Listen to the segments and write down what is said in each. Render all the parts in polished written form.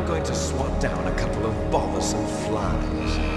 I'm going to swat down a couple of bothersome flies.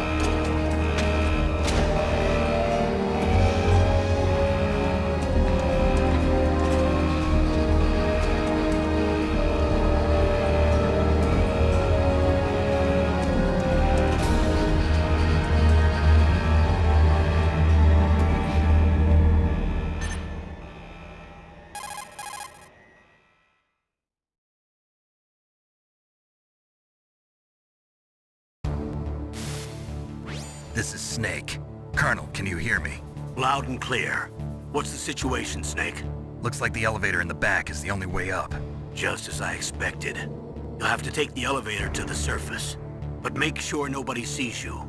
This is Snake. Colonel, can you hear me? Loud and clear. What's the situation, Snake? Looks like the elevator in the back is the only way up. Just as I expected. You'll have to take the elevator to the surface. But make sure nobody sees you.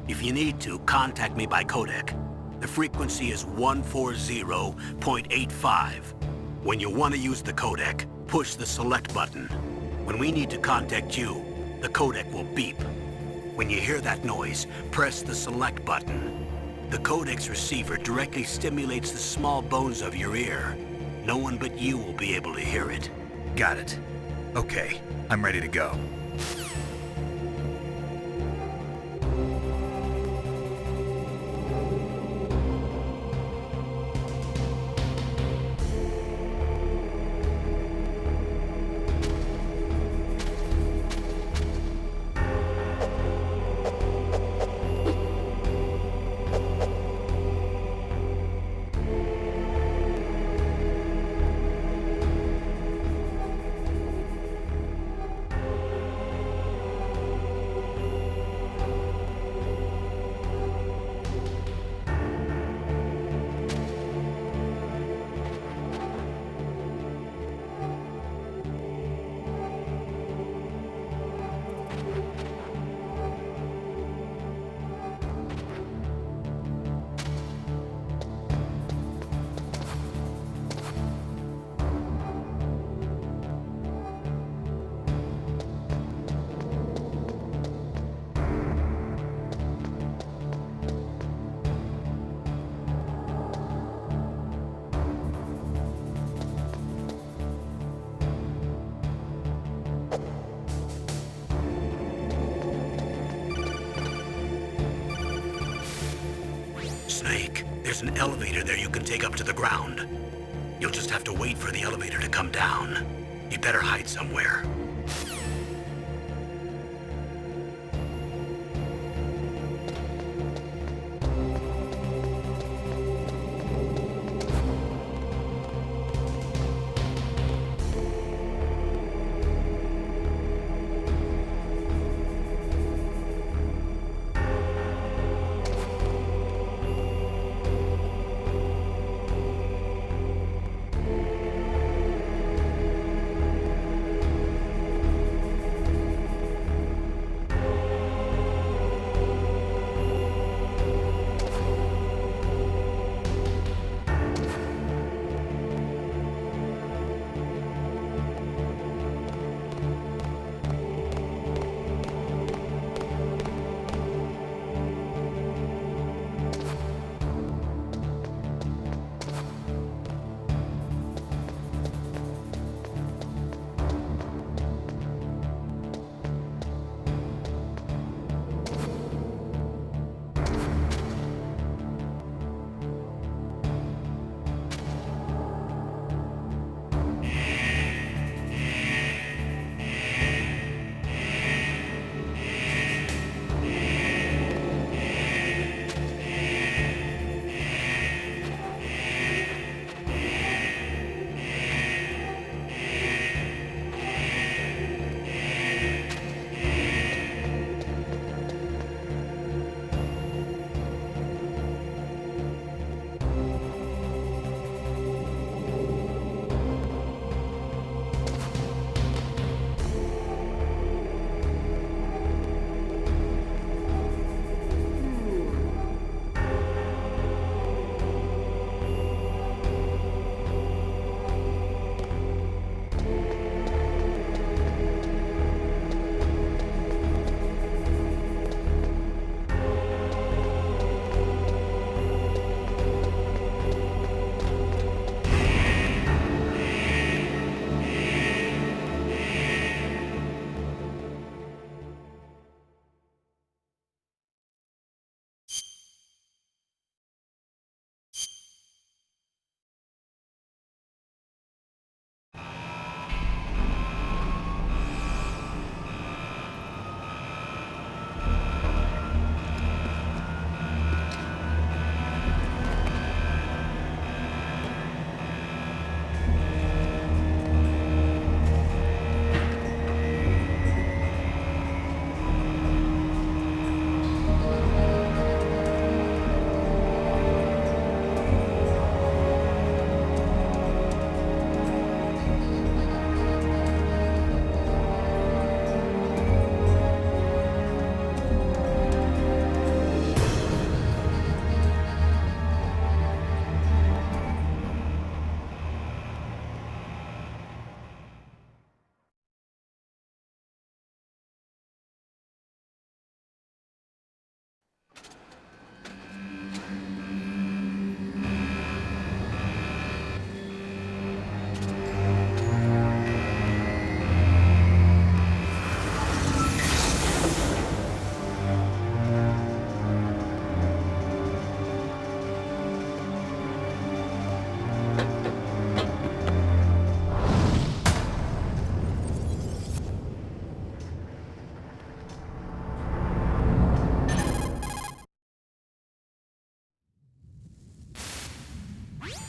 If you need to, contact me by codec. The frequency is 140.85. When you want to use the codec, push the select button. When we need to contact you, the codec will beep. When you hear that noise, press the select button. The codec's receiver directly stimulates the small bones of your ear. No one but you will be able to hear it. Got it. Okay, I'm ready to go. Snake, there's an elevator there you can take up to the ground. You'll just have to wait for the elevator to come down. You better hide somewhere.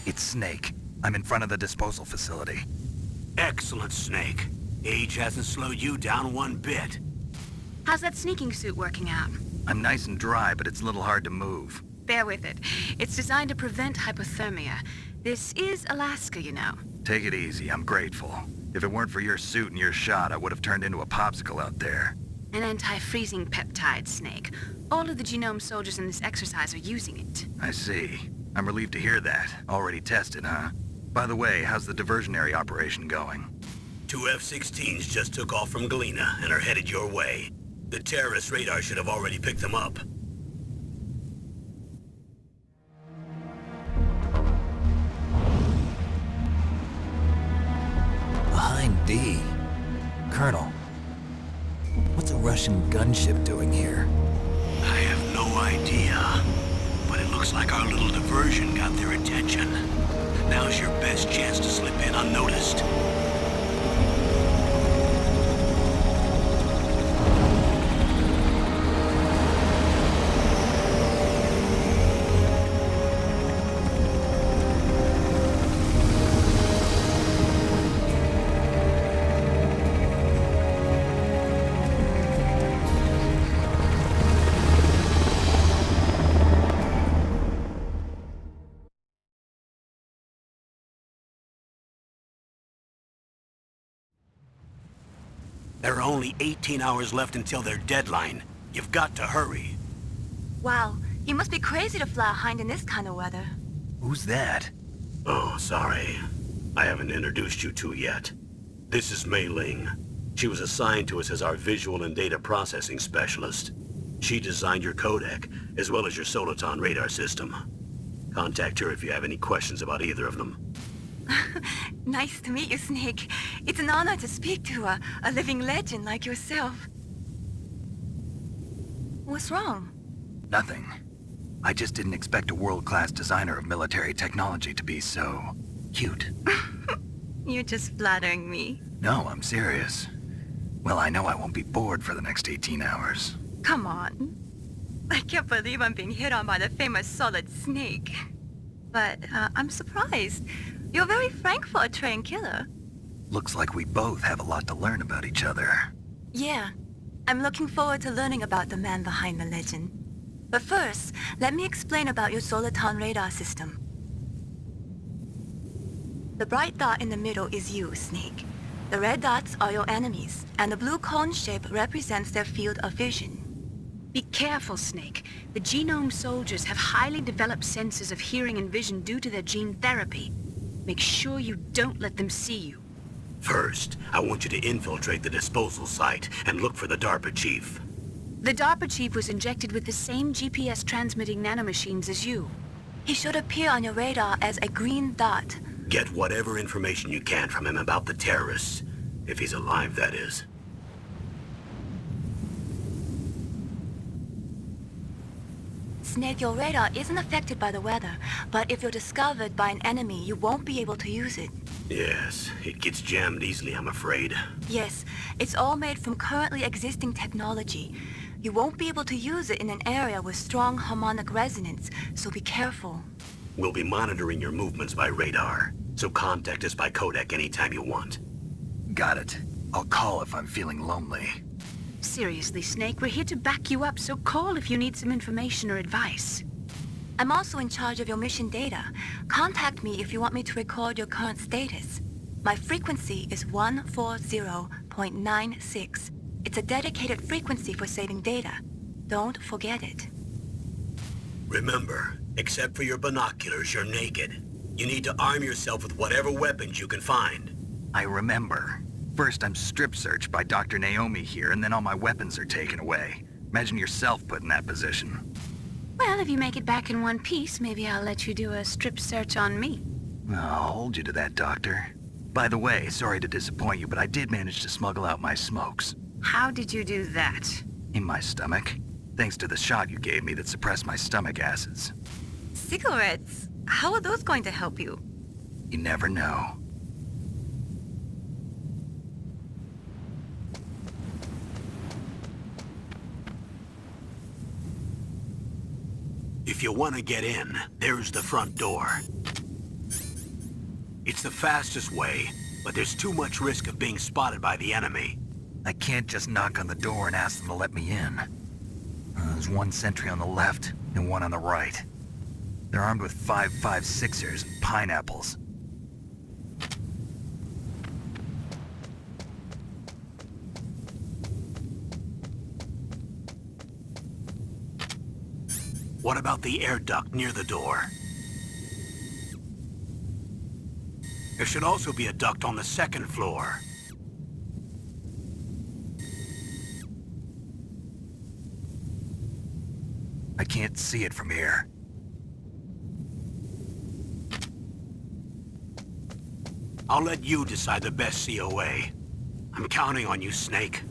It's Snake. I'm in front of the disposal facility. Excellent, Snake. Age hasn't slowed you down one bit. How's that sneaking suit working out? I'm nice and dry, but it's a little hard to move. Bear with it. It's designed to prevent hypothermia. This is Alaska, you know. Take it easy, I'm grateful. If it weren't for your suit and your shot, I would have turned into a popsicle out there. An anti-freezing peptide, Snake. All of the genome soldiers in this exercise are using it. I see. I'm relieved to hear that. Already tested, huh? By the way, how's the diversionary operation going? 2 F-16s just took off from Galena and are headed your way. The terrorist radar should have already picked them up. Behind D. Colonel, what's a Russian gunship doing here? I have no idea, but it looks like our little diversion got their attention. Now's your best chance to slip in unnoticed. There are only 18 hours left until their deadline. You've got to hurry. Wow, you must be crazy to fly a hind in this kind of weather. Who's that? Oh, sorry. I haven't introduced you to yet. This is Mei Ling. She was assigned to us as our visual and data processing specialist. She designed your codec, as well as your Soliton radar system. Contact her if you have any questions about either of them. Nice to meet you, Snake. It's an honor to speak to a living legend like yourself. What's wrong? Nothing. I just didn't expect a world-class designer of military technology to be so cute. You're just flattering me. No, I'm serious. Well, I know I won't be bored for the next 18 hours. Come on. I can't believe I'm being hit on by the famous Solid Snake. But I'm surprised. You're very frank for a trained killer. Looks like we both have a lot to learn about each other. Yeah. I'm looking forward to learning about the man behind the legend. But first, let me explain about your Soliton radar system. The bright dot in the middle is you, Snake. The red dots are your enemies, and the blue cone shape represents their field of vision. Be careful, Snake. The genome soldiers have highly developed senses of hearing and vision due to their gene therapy. Make sure you don't let them see you. First, I want you to infiltrate the disposal site and look for the DARPA chief. The DARPA chief was injected with the same GPS-transmitting nanomachines as you. He should appear on your radar as a green dot. Get whatever information you can from him about the terrorists. If he's alive, that is. Snake, your radar isn't affected by the weather, but if you're discovered by an enemy, you won't be able to use it. Yes, it gets jammed easily, I'm afraid. Yes, it's all made from currently existing technology. You won't be able to use it in an area with strong harmonic resonance, so be careful. We'll be monitoring your movements by radar, so contact us by codec anytime you want. Got it. I'll call if I'm feeling lonely. Seriously, Snake, we're here to back you up, so call if you need some information or advice. I'm also in charge of your mission data. Contact me if you want me to record your current status. My frequency is 140.96. It's a dedicated frequency for saving data. Don't forget it. Remember, except for your binoculars, you're naked. You need to arm yourself with whatever weapons you can find. I remember. First, I'm strip-searched by Dr. Naomi here, and then all my weapons are taken away. Imagine yourself put in that position. Well, if you make it back in one piece, maybe I'll let you do a strip search on me. I'll hold you to that, Doctor. By the way, sorry to disappoint you, but I did manage to smuggle out my smokes. How did you do that? In my stomach. Thanks to the shot you gave me that suppressed my stomach acids. Cigarettes? How are those going to help you? You never know. If you want to get in, there's the front door. It's the fastest way, but there's too much risk of being spotted by the enemy. I can't just knock on the door and ask them to let me in. There's one sentry on the left and one on the right. They're armed with 5.56ers and pineapples. What about the air duct near the door? There should also be a duct on the second floor. I can't see it from here. I'll let you decide the best COA. I'm counting on you, Snake.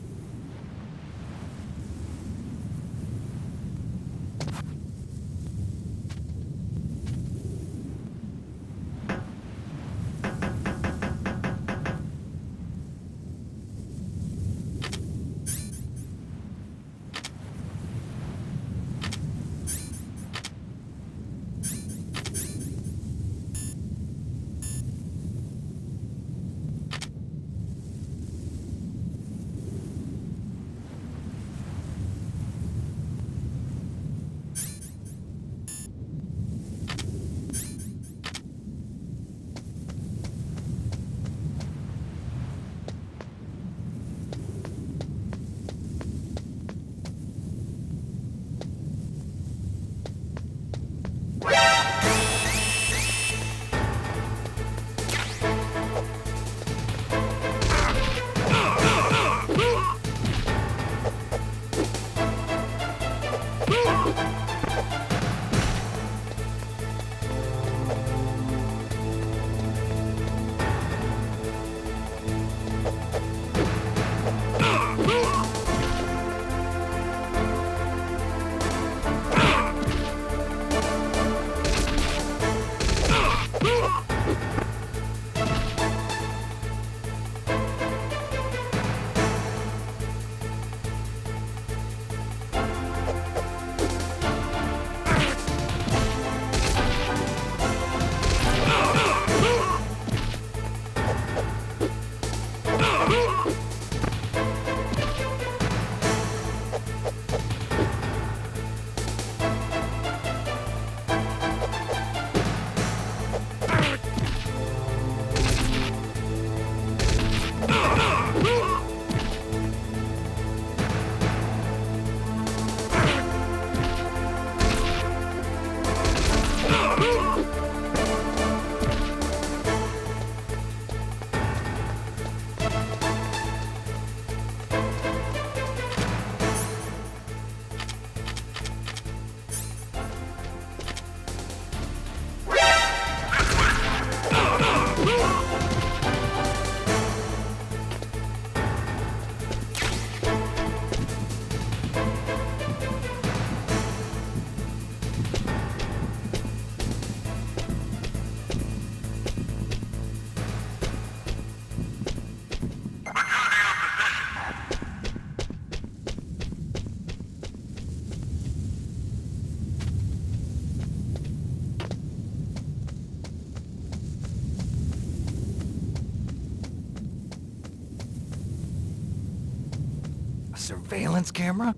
A surveillance camera?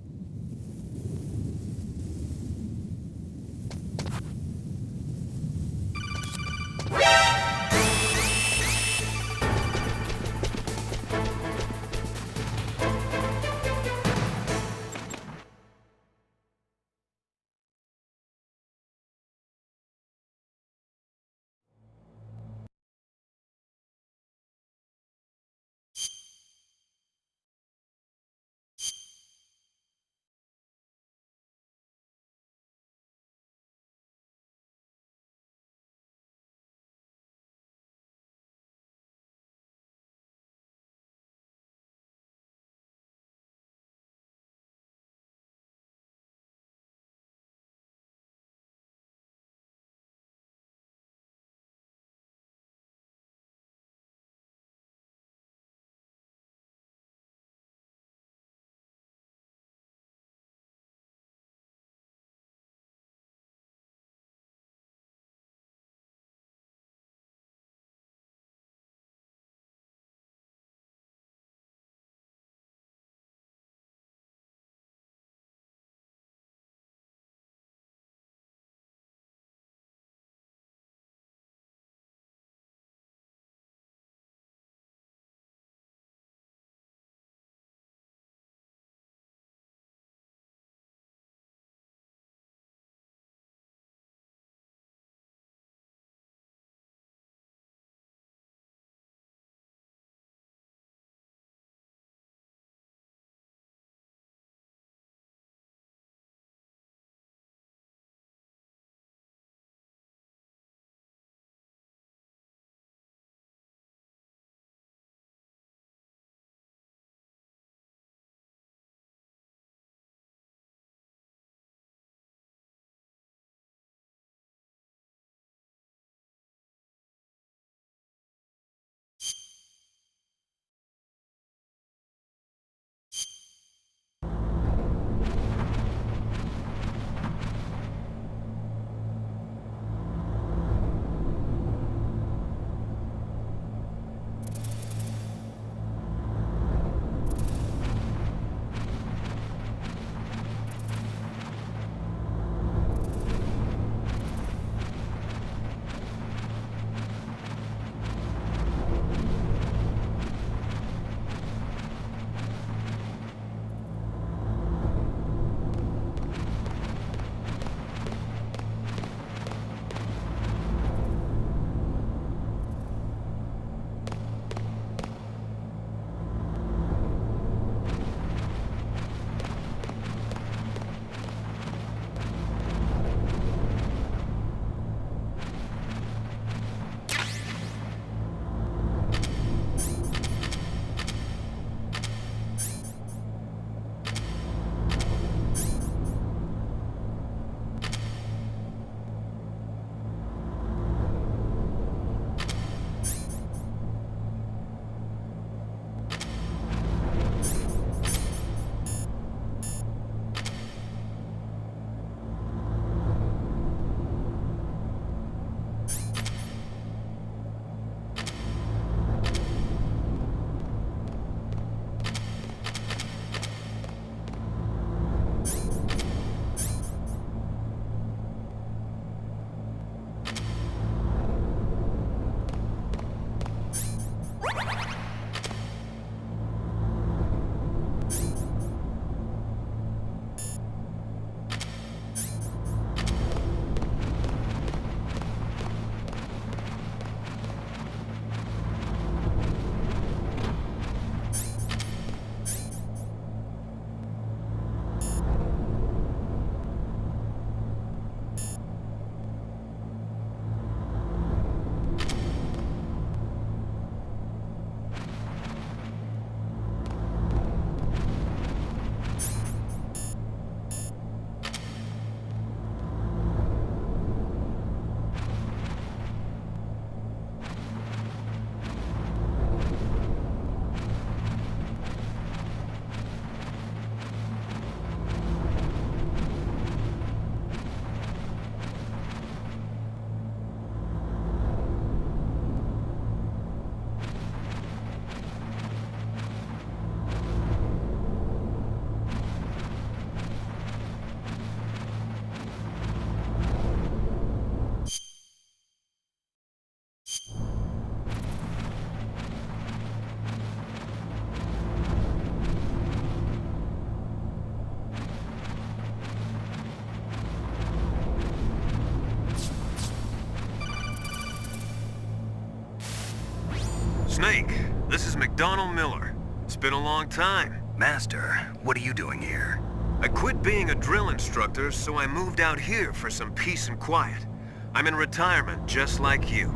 Snake, this is McDonald Miller. It's been a long time. Master, what are you doing here? I quit being a drill instructor, so I moved out here for some peace and quiet. I'm in retirement, just like you.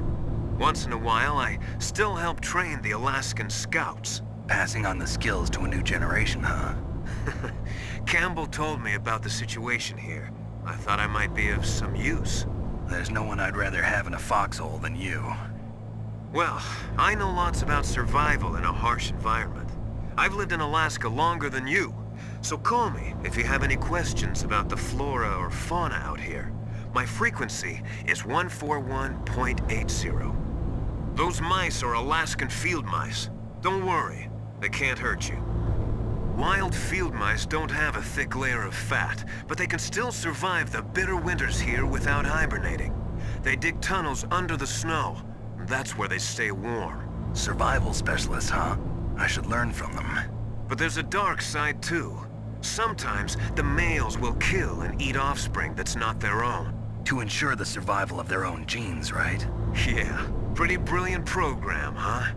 Once in a while, I still help train the Alaskan Scouts. Passing on the skills to a new generation, huh? Campbell told me about the situation here. I thought I might be of some use. There's no one I'd rather have in a foxhole than you. Well, I know lots about survival in a harsh environment. I've lived in Alaska longer than you, so call me if you have any questions about the flora or fauna out here. My frequency is 141.80. Those mice are Alaskan field mice. Don't worry, they can't hurt you. Wild field mice don't have a thick layer of fat, but they can still survive the bitter winters here without hibernating. They dig tunnels under the snow. That's where they stay warm. Survival specialists, huh? I should learn from them. But there's a dark side too. Sometimes the males will kill and eat offspring that's not their own. To ensure the survival of their own genes, right? Yeah, pretty brilliant program, huh?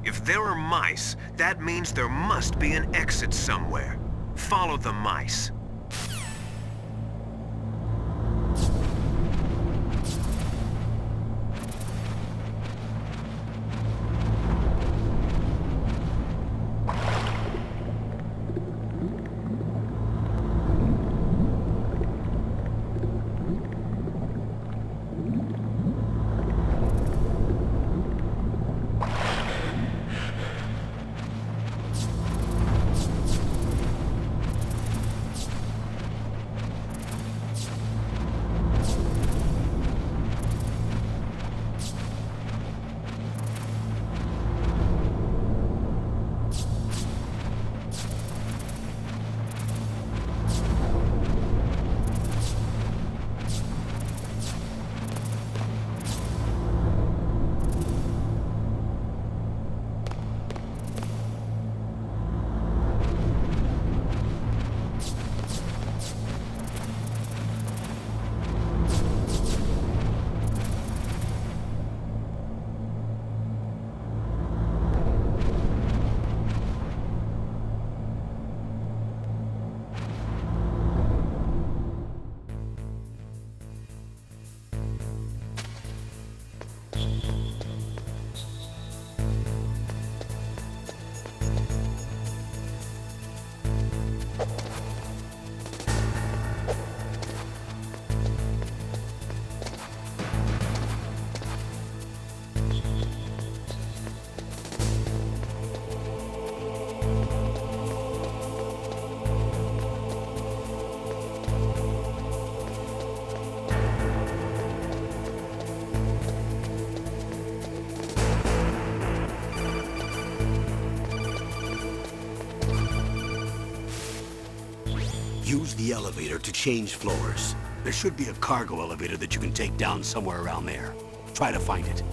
If there are mice, that means there must be an exit somewhere. Follow the mice. Use the elevator to change floors. There should be a cargo elevator that you can take down somewhere around there. Try to find it.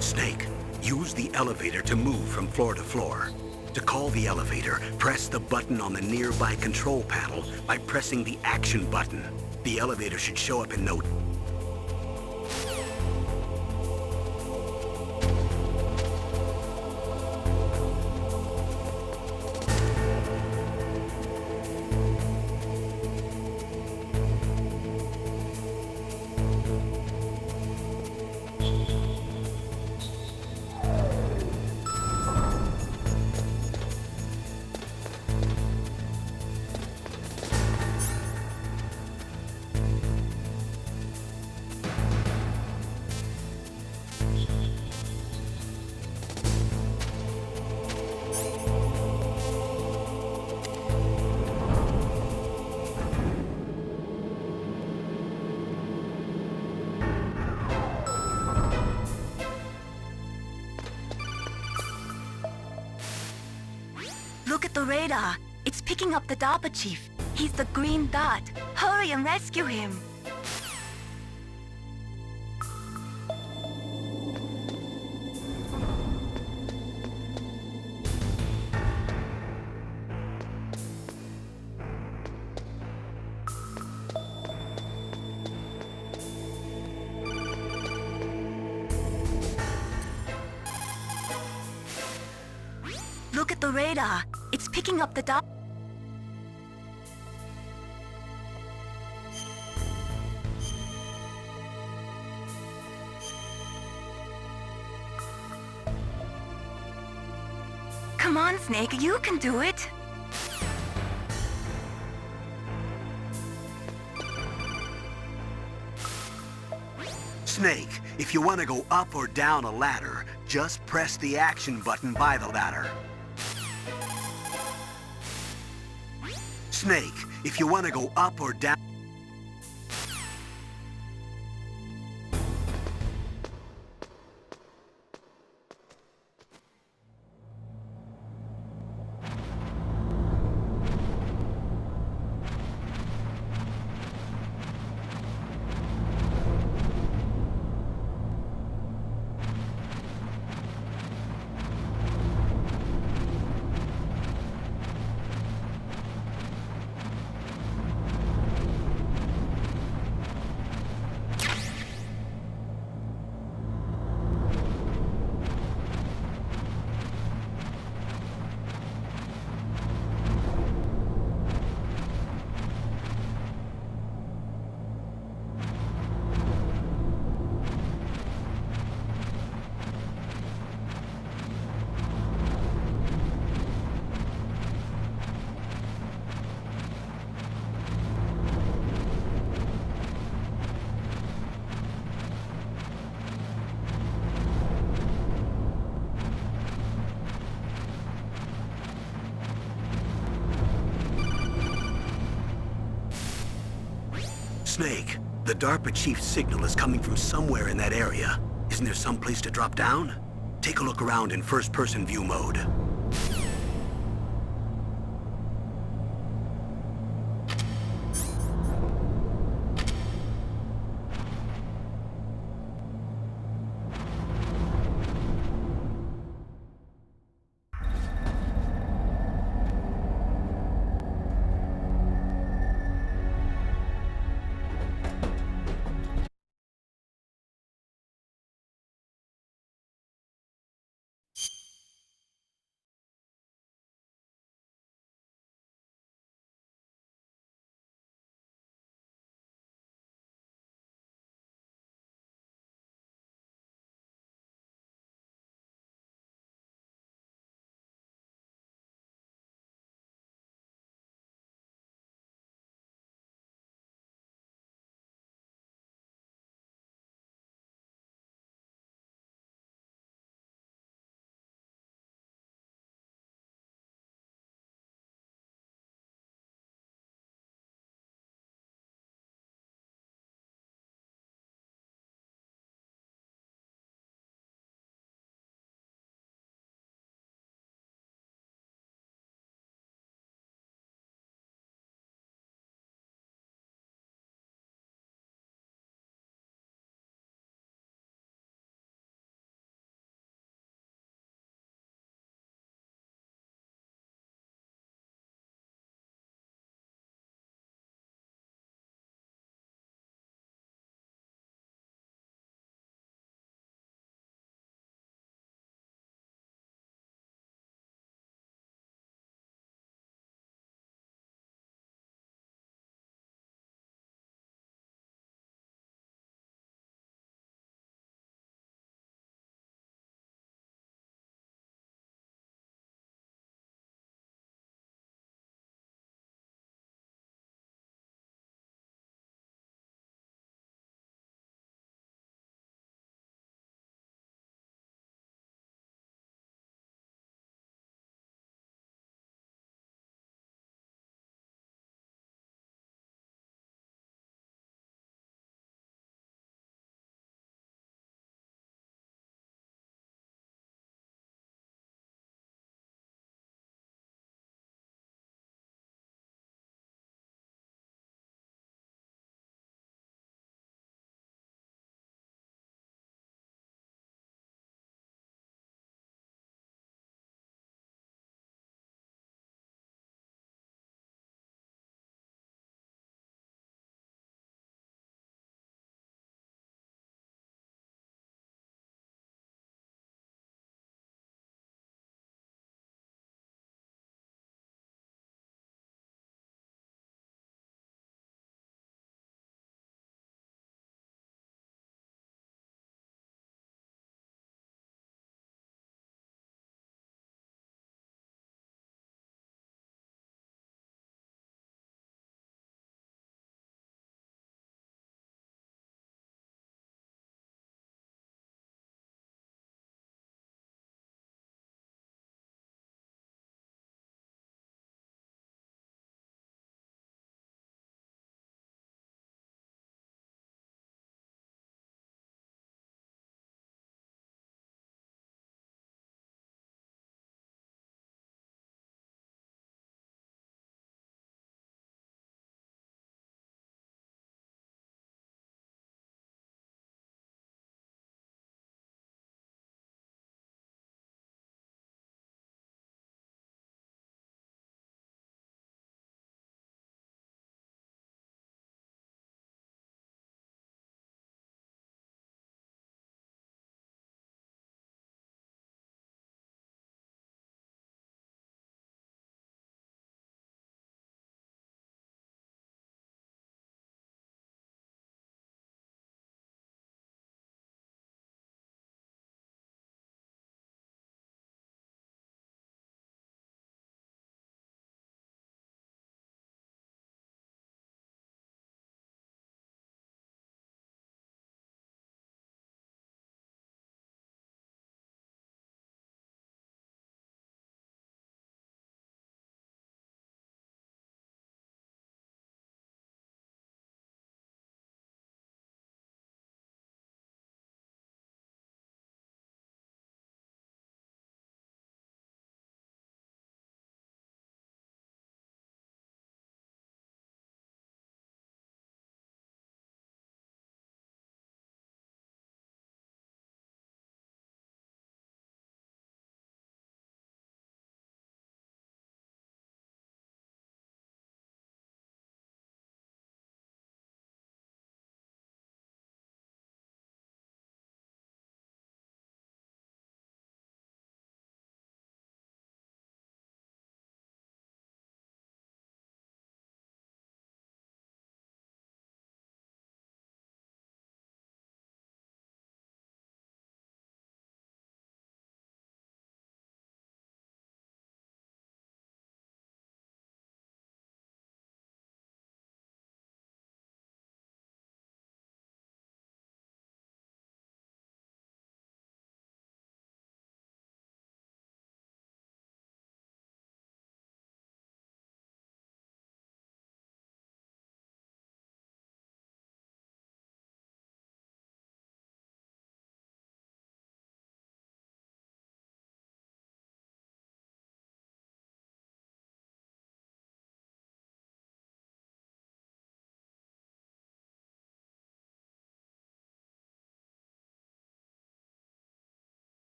Snake, use the elevator to move from floor to floor. To call the elevator, press the button on the nearby control panel by pressing the action button. The elevator should show up in no... Look at the radar. It's picking up the DARPA chief. He's the green dot. Hurry and rescue him. Look at the radar. It's picking up the dot. Come on, Snake, you can do it. Snake, if you want to go up or down a ladder, just press the action button by the ladder. Snake, if you want to go up or down... Snake, the DARPA chief's signal is coming from somewhere in that area. Isn't there some place to drop down? Take a look around in first-person view mode.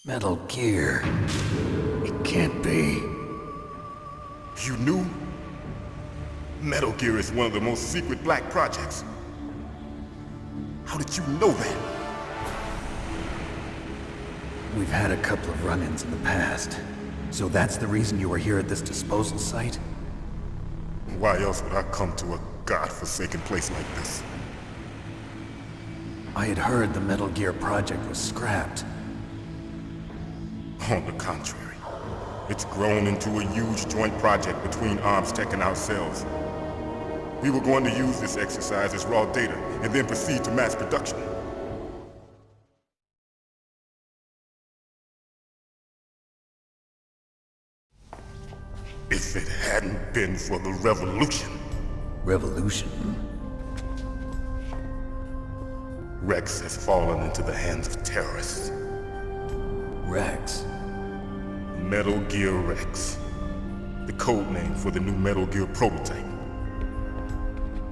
Metal Gear. It can't be. You knew? Metal Gear is one of the most secret black projects. How did you know that? We've had a couple of run-ins in the past. So that's the reason you were here at this disposal site? Why else would I come to a godforsaken place like this? I had heard the Metal Gear project was scrapped. On the contrary, it's grown into a huge joint project between ArmsTech and ourselves. We were going to use this exercise as raw data and then proceed to mass production. If it hadn't been for the revolution... Revolution? Rex has fallen into the hands of terrorists. Rex? Metal Gear Rex. The code name for the new Metal Gear prototype.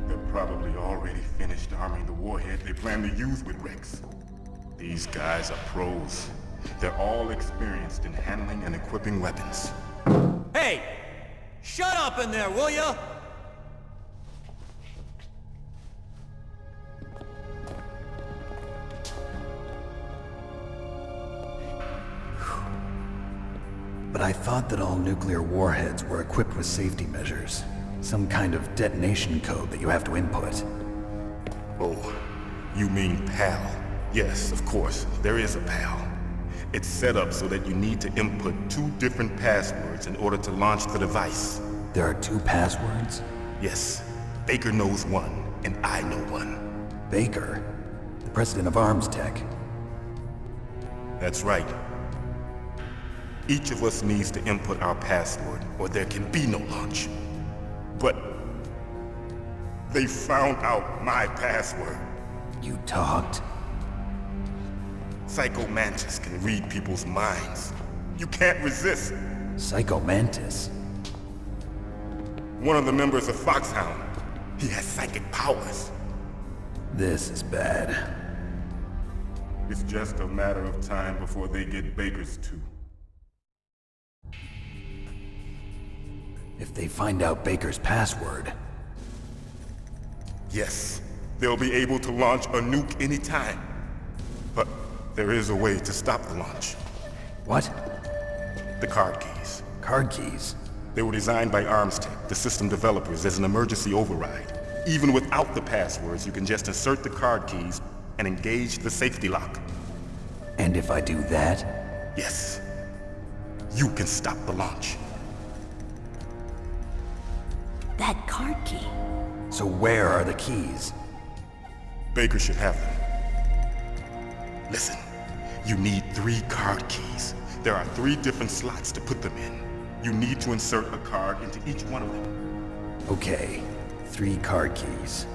They're probably already finished arming the warhead they plan to use with Rex. These guys are pros. They're all experienced in handling and equipping weapons. Hey! Shut up in there, will ya? But I thought that all nuclear warheads were equipped with safety measures. Some kind of detonation code that you have to input. Oh, you mean PAL? Yes, of course, there is a PAL. It's set up so that you need to input 2 different passwords in order to launch the device. There are 2 passwords? Yes, Baker knows one, and I know one. Baker? The president of ArmsTech? That's right. Each of us needs to input our password, or there can be no launch. But they found out my password. You talked? Psycho Mantis can read people's minds. You can't resist. Psycho Mantis? One of the members of Foxhound. He has psychic powers. This is bad. It's just a matter of time before they get Baker's too. If they find out Baker's password... Yes, they'll be able to launch a nuke anytime. But there is a way to stop the launch. What? The card keys. Card keys? They were designed by ArmsTech, the system developers, as an emergency override. Even without the passwords, you can just insert the card keys and engage the safety lock. And if I do that? Yes. You can stop the launch. That card key. So where are the keys? Baker should have them. Listen, you need 3 card keys. There are 3 different slots to put them in. You need to insert a card into each one of them. Okay, 3 card keys.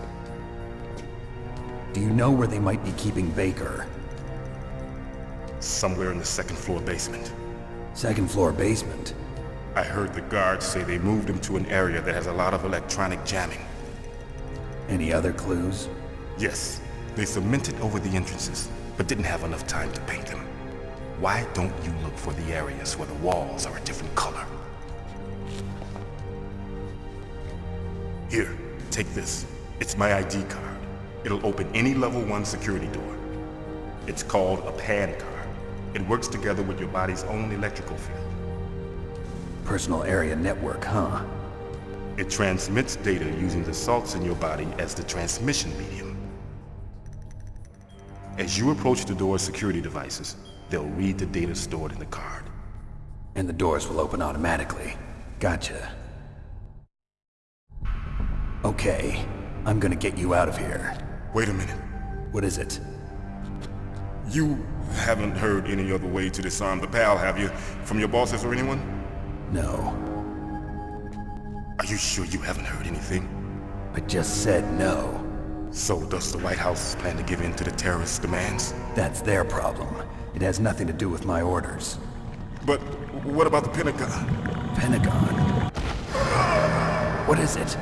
Do you know where they might be keeping Baker? Somewhere in the 2nd floor basement. 2nd floor basement? I heard the guards say they moved him to an area that has a lot of electronic jamming. Any other clues? Yes, they cemented over the entrances, but didn't have enough time to paint them. Why don't you look for the areas where the walls are a different color? Here, take this. It's my ID card. It'll open any level 1 security door. It's called a PAN card. It works together with your body's own electrical field. Personal area network, huh? It transmits data using the salts in your body as the transmission medium. As you approach the door's security devices, they'll read the data stored in the card. And the doors will open automatically. Gotcha. Okay, I'm gonna get you out of here. Wait a minute. What is it? You haven't heard any other way to disarm the PAL, have you? From your bosses or anyone? No. Are you sure you haven't heard anything? I just said no. So does the White House plan to give in to the terrorists' demands? That's their problem. It has nothing to do with my orders. But what about the Pentagon? Pentagon? What is it?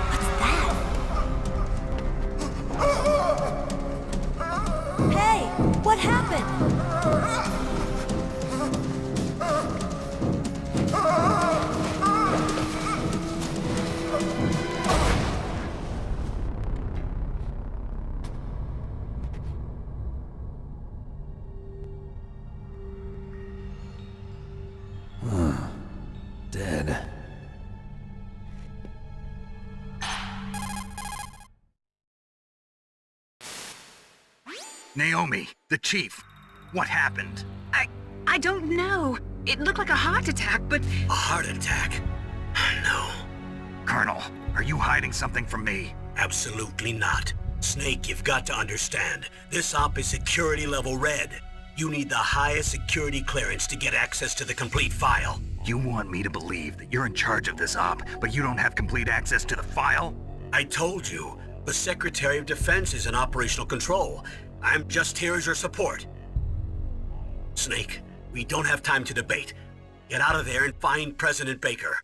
What's that? happened? Dead. Naomi, the chief. What happened? I don't know. It looked like a heart attack, but A heart attack? No, Colonel, are you hiding something from me? absolutely not. Snake, you've got to understand. This op is security level red. You need the highest security clearance to get access to the complete file. You want me to believe that you're in charge of this op, but you don't have complete access to the file? I told you, the Secretary of Defense is in operational control. I'm just here as your support. Snake, we don't have time to debate. Get out of there and find President Baker.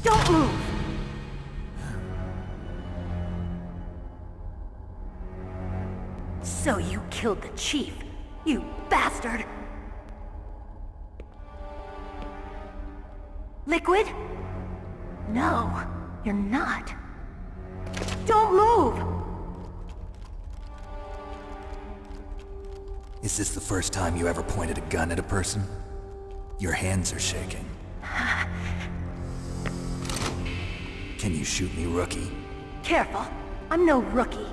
Don't move! So you killed the chief, you bastard! Liquid? No, you're not. Don't move! Is this the first time you ever pointed a gun at a person? Your hands are shaking. Can you shoot me, rookie? Careful, I'm no rookie.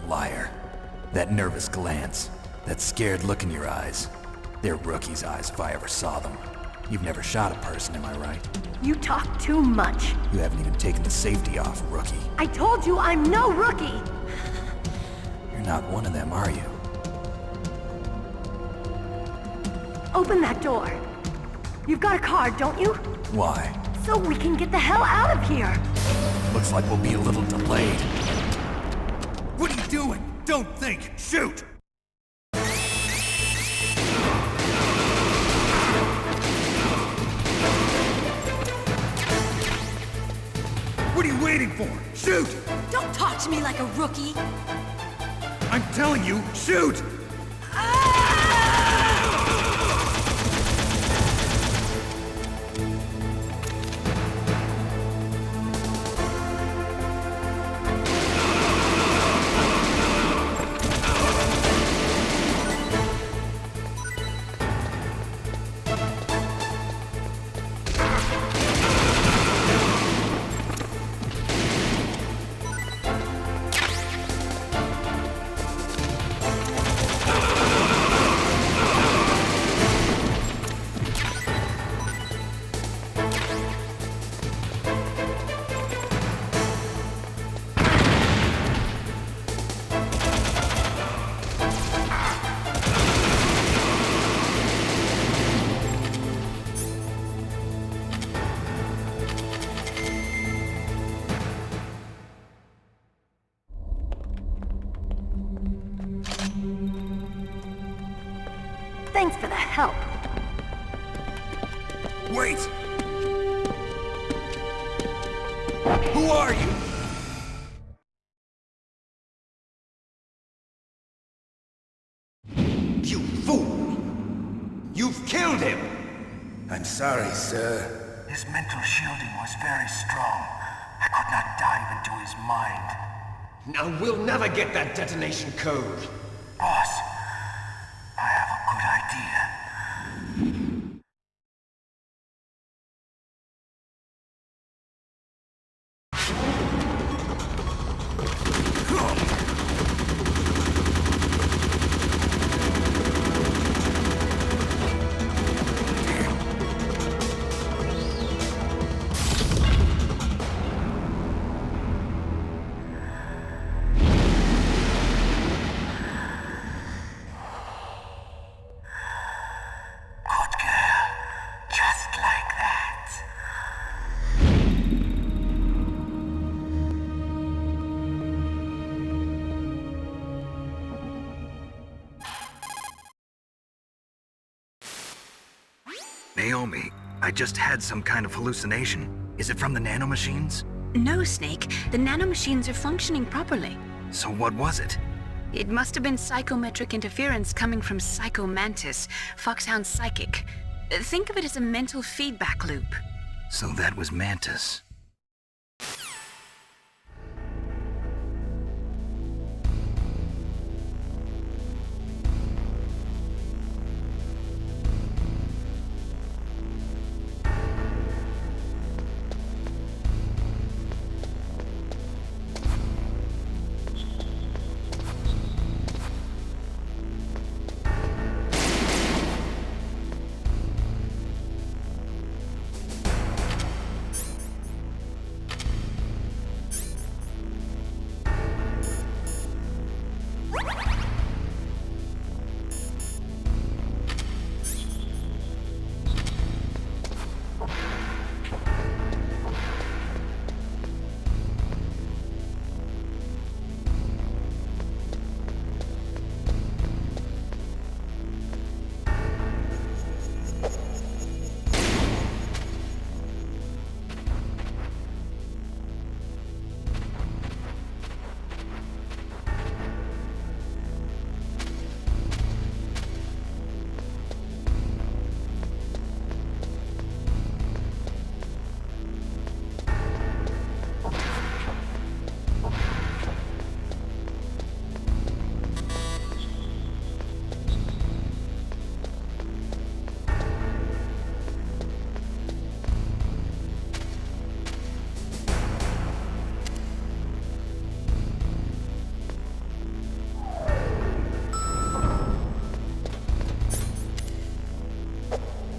Liar. That nervous glance, that scared look in your eyes. They're rookie's eyes if I ever saw them. You've never shot a person, am I right? You talk too much. You haven't even taken the safety off, rookie. I told you I'm no rookie! You're not one of them, are you? Open that door. You've got a card, don't you? Why? So we can get the hell out of here! Looks like we'll be a little delayed. What are you doing? Don't think! Shoot! What are you waiting for? Shoot! Don't talk to me like a rookie! I'm telling you, shoot! Thanks for the help. Wait! Who are you? You fool! You've killed him! I'm sorry, sir. His mental shielding was very strong. I could not dive into his mind. Now we'll never get that detonation code. Boss, I have a good idea. Naomi, I just had some kind of hallucination. Is it from the nanomachines? No, Snake. The nanomachines are functioning properly. So what was it? It must have been psychometric interference coming from Psycho Mantis, Foxhound's psychic. Think of it as a mental feedback loop. So that was Mantis.